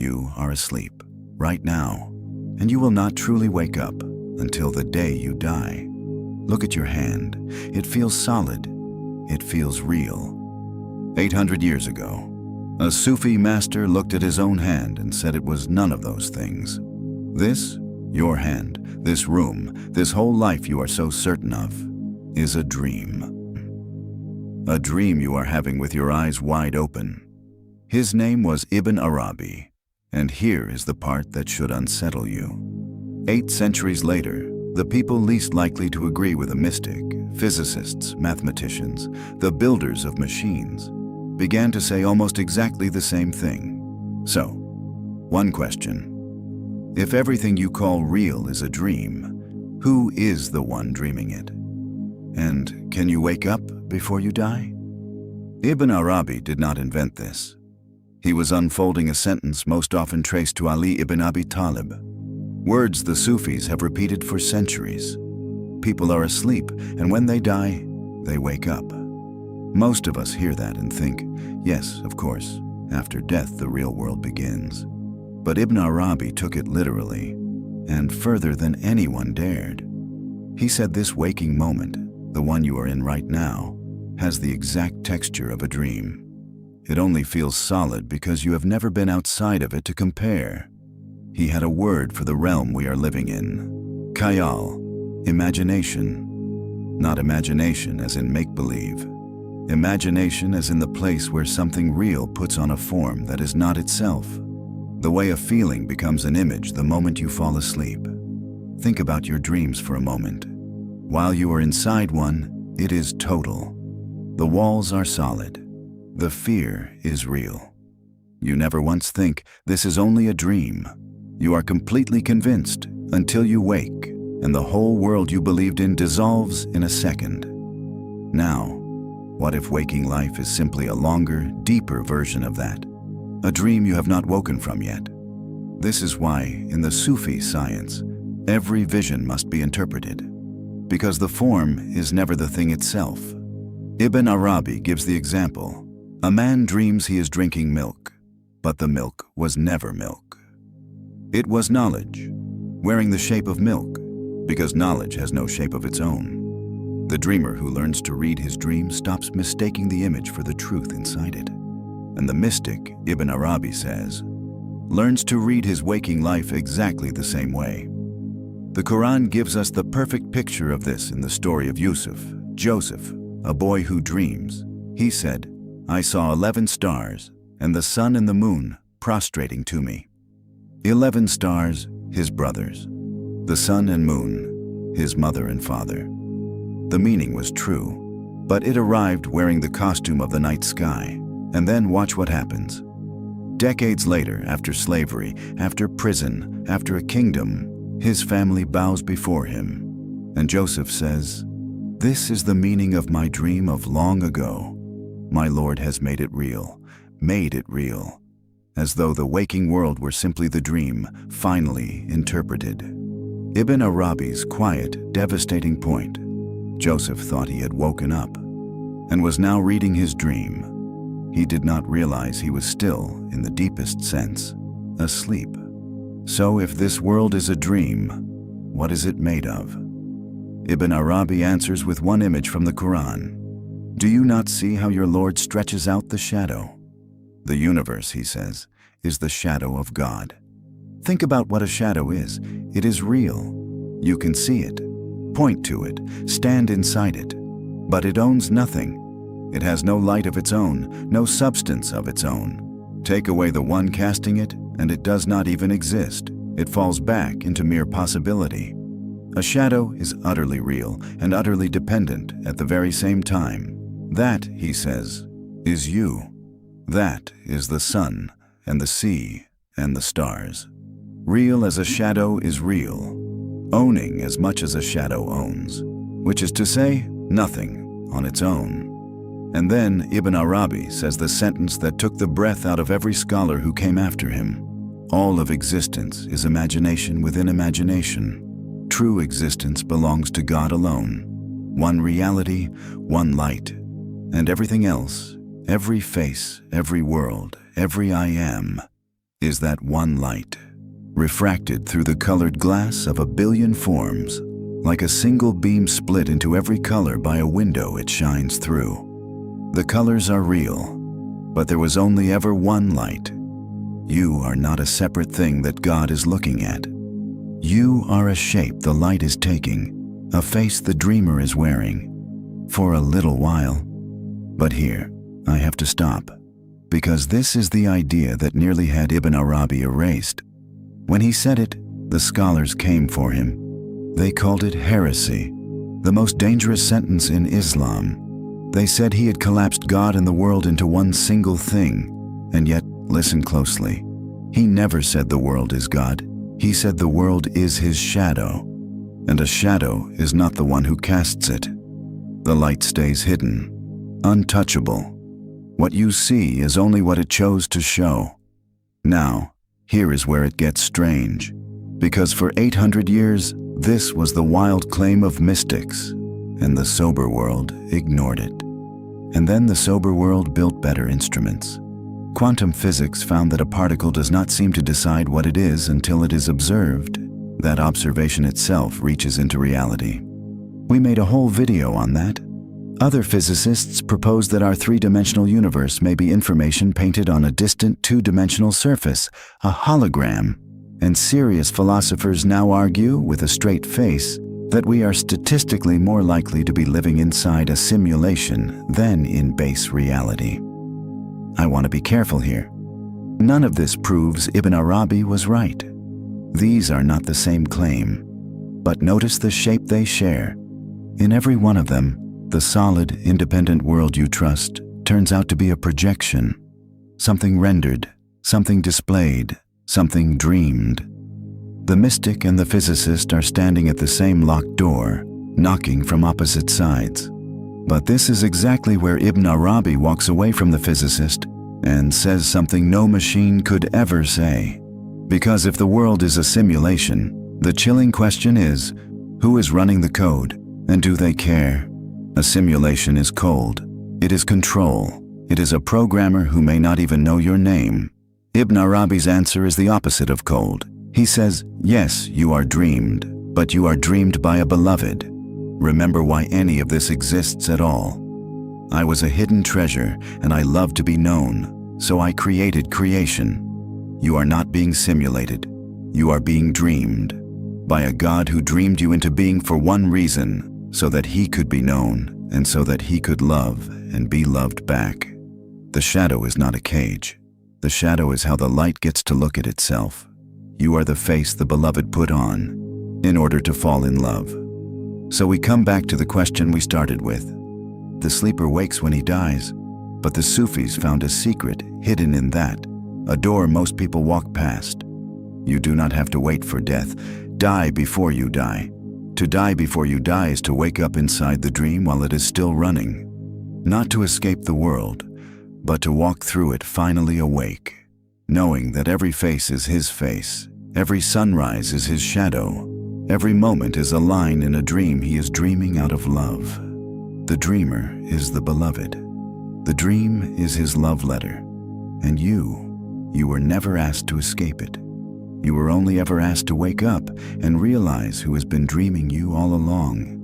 You are asleep, right now, and you will not truly wake up until the day you die. Look at your hand. It feels solid. It feels real. 800 years ago, a Sufi master looked at his own hand and said it was none of those things. This, your hand, this room, this whole life you are so certain of, is a dream. A dream you are having with your eyes wide open. His name was Ibn Arabi, and here is the part that should unsettle you. 8 centuries later, the people least likely to agree with a mystic, physicists, mathematicians, the builders of machines, began to say almost exactly the same thing. So, one question. If everything you call real is a dream, who is the one dreaming it? And can you wake up before you die? Ibn Arabi did not invent this. He was unfolding a sentence most often traced to Ali ibn Abī Ṭālib. Words the Sufis have repeated for centuries. People are asleep, and when they die, they wake up. Most of us hear that and think, yes, of course, after death the real world begins. But Ibn Arabi took it literally, and further than anyone dared. He said this waking moment, the one you are in right now, has the exact texture of a dream. It only feels solid because you have never been outside of it to compare. He had a word for the realm we are living in. Khayāl, imagination. Not imagination as in make-believe. Imagination as in the place where something real puts on a form that is not itself. The way a feeling becomes an image the moment you fall asleep. Think about your dreams for a moment. While you are inside one, it is total. The walls are solid. The fear is real. You never once think, this is only a dream. You are completely convinced until you wake, and the whole world you believed in dissolves in a second. Now, what if waking life is simply a longer, deeper version of that? A dream you have not woken from yet. This is why, in the Sufi science, every vision must be interpreted, because the form is never the thing itself. Ibn Arabi gives the example. A man dreams he is drinking milk, but the milk was never milk. It was knowledge, wearing the shape of milk, because knowledge has no shape of its own. The dreamer who learns to read his dream stops mistaking the image for the truth inside it. And the mystic, Ibn Arabi says, learns to read his waking life exactly the same way. The Quran gives us the perfect picture of this in the story of Joseph, a boy who dreams. He said, I saw 11 stars, and the sun and the moon prostrating to me. 11 stars, his brothers. The sun and moon, his mother and father. The meaning was true, but it arrived wearing the costume of the night sky. And then watch what happens. Decades later, after slavery, after prison, after a kingdom, his family bows before him. And Joseph says, this is the meaning of my dream of long ago. My Lord has made it real, as though the waking world were simply the dream, finally interpreted. Ibn Arabi's quiet, devastating point. Joseph thought he had woken up and was now reading his dream. He did not realize he was still, in the deepest sense, asleep. So if this world is a dream, what is it made of? Ibn Arabi answers with one image from the Quran. Do you not see how your Lord stretches out the shadow? The universe, he says, is the shadow of God. Think about what a shadow is. It is real. You can see it, point to it, stand inside it. But it owns nothing. It has no light of its own, no substance of its own. Take away the one casting it, and it does not even exist. It falls back into mere possibility. A shadow is utterly real and utterly dependent at the very same time. That, he says, is you. That is the sun and the sea and the stars. Real as a shadow is real, owning as much as a shadow owns, which is to say, nothing on its own. And then Ibn Arabi says the sentence that took the breath out of every scholar who came after him. All of existence is imagination within imagination. True existence belongs to God alone. One reality, one light. And everything else, every face, every world, every I am, is that one light, refracted through the colored glass of a billion forms, like a single beam split into every color by a window it shines through. The colors are real, but there was only ever one light. You are not a separate thing that God is looking at. You are a shape the light is taking, a face the dreamer is wearing, for a little while. But here, I have to stop, because this is the idea that nearly had Ibn Arabi erased. When he said it, the scholars came for him. They called it heresy, the most dangerous sentence in Islam. They said he had collapsed God and the world into one single thing, and yet, listen closely, he never said the world is God. He said the world is his shadow, and a shadow is not the one who casts it. The light stays hidden, untouchable. What you see is only what it chose to show. Now, here is where it gets strange, because for 800 years, this was the wild claim of mystics, and the sober world ignored it. And then the sober world built better instruments. Quantum physics found that a particle does not seem to decide what it is until it is observed. That observation itself reaches into reality. We made a whole video on that. Other physicists propose that our three-dimensional universe may be information painted on a distant two-dimensional surface, a hologram. And serious philosophers now argue, with a straight face, that we are statistically more likely to be living inside a simulation than in base reality. I want to be careful here. None of this proves Ibn Arabi was right. These are not the same claim, but notice the shape they share. In every one of them, the solid, independent world you trust turns out to be a projection, something rendered, something displayed, something dreamed. The mystic and the physicist are standing at the same locked door, knocking from opposite sides. But this is exactly where Ibn Arabi walks away from the physicist and says something no machine could ever say. Because if the world is a simulation, the chilling question is, who is running the code, and do they care? A simulation is cold. It is control. It is a programmer who may not even know your name. Ibn Arabi's answer is the opposite of cold. He says, yes, you are dreamed, but you are dreamed by a beloved. Remember why any of this exists at all. I was a hidden treasure, and I love to be known, so I created creation. You are not being simulated. You are being dreamed by a God who dreamed you into being for one reason, so that he could be known, and so that he could love and be loved back. The shadow is not a cage. The shadow is how the light gets to look at itself. You are the face the beloved put on in order to fall in love. So we come back to the question we started with. The sleeper wakes when he dies, but the Sufis found a secret hidden in that, a door most people walk past. You do not have to wait for death. Die before you die. To die before you die is to wake up inside the dream while it is still running. Not to escape the world, but to walk through it finally awake, knowing that every face is his face, every sunrise is his shadow, every moment is a line in a dream he is dreaming out of love. The dreamer is the beloved. The dream is his love letter. And you were never asked to escape it. You were only ever asked to wake up and realize who has been dreaming you all along.